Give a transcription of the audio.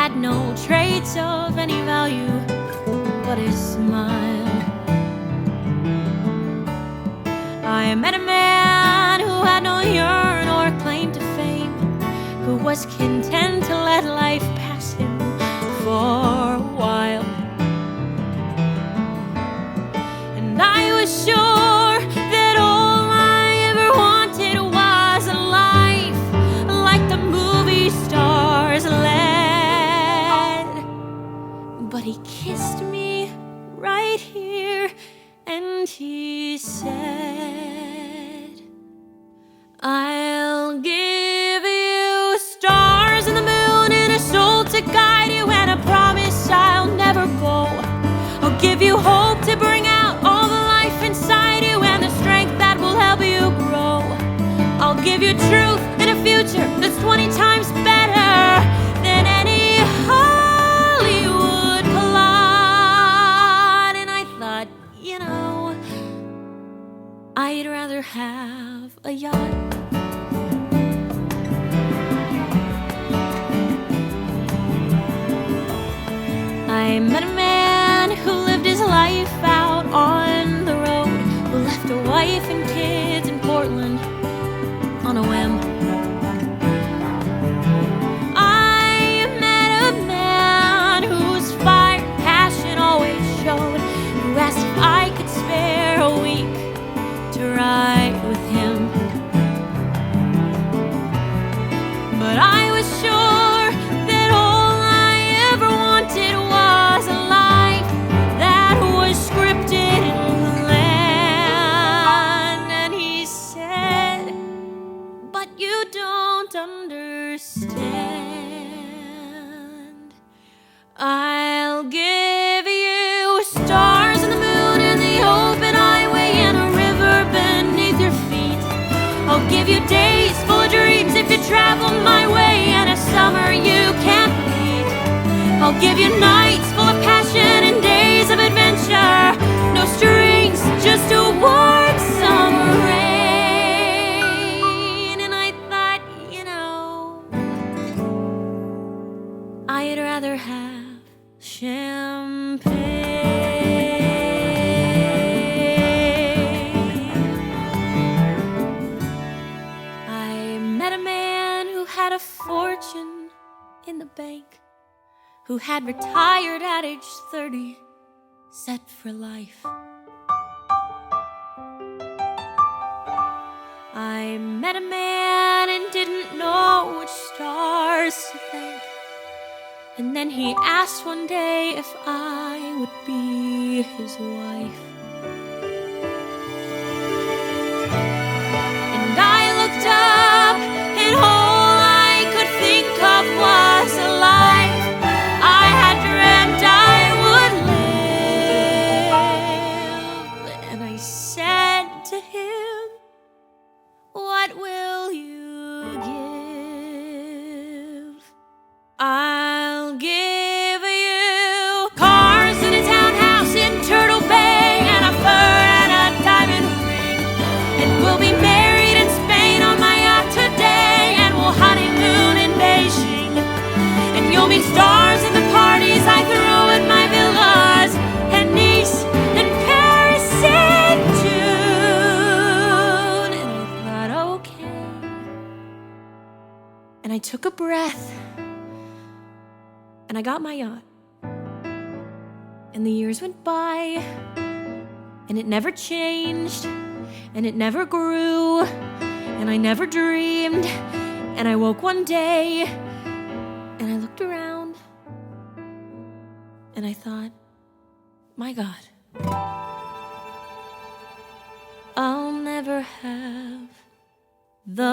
had no traits of any value but his smile. I met a man who had no yearn or claim to fame, who was content to let life pass him for a while. And I was sure that all I ever wanted was a life like the movie stars led. But he kissed me right here and he said, I'll give you stars and the moon and a soul to guide you and a promise I'll never go. I'll give you hope to bring out all the life inside you and the strength that will help you grow. I'll give you truth and a future that's 20 times better than any Hollywood plot. And I thought, you know, I'd rather have a yacht. I met a man who lived his life out on the road, who left a wife and kids in Portland on a whim. I met a man whose fire and passion always showed, who asked if I could spare a week to ride with him. But I was sure that all I ever wanted was a life that was scripted and planned. And he said, but you don't understand. I'll give you stars and the moon and the open highway and a river beneath your feet. I'll give you days full of dreams if you travel my way and a summer you can't beat. I'll give you nights full of passion and days of adventure. No strings, just a warm summer rain. And I thought, you know, I'd rather have champagne. I met a man who had a fortune in the bank, who had retired at age 30, set for life. I met a man and didn't know which stars to thank. And then he asked one day if I would be his wife. And I looked up and all I could think of was a life I had dreamt I would live. And I said to him, what will you give? I'll give you cars and a townhouse in Turtle Bay and a fur and a diamond ring. And we'll be married in Spain on my yacht today and we'll honeymoon in Beijing. And you'll meet stars in the parties I throw in my villas and Nice and Paris in June. And I thought, okay. And I took a breath. And I got my yacht. And the years went by, and it never changed, and it never grew, and I never dreamed. And I woke one day, and I looked around, and I thought, my God, I'll never have the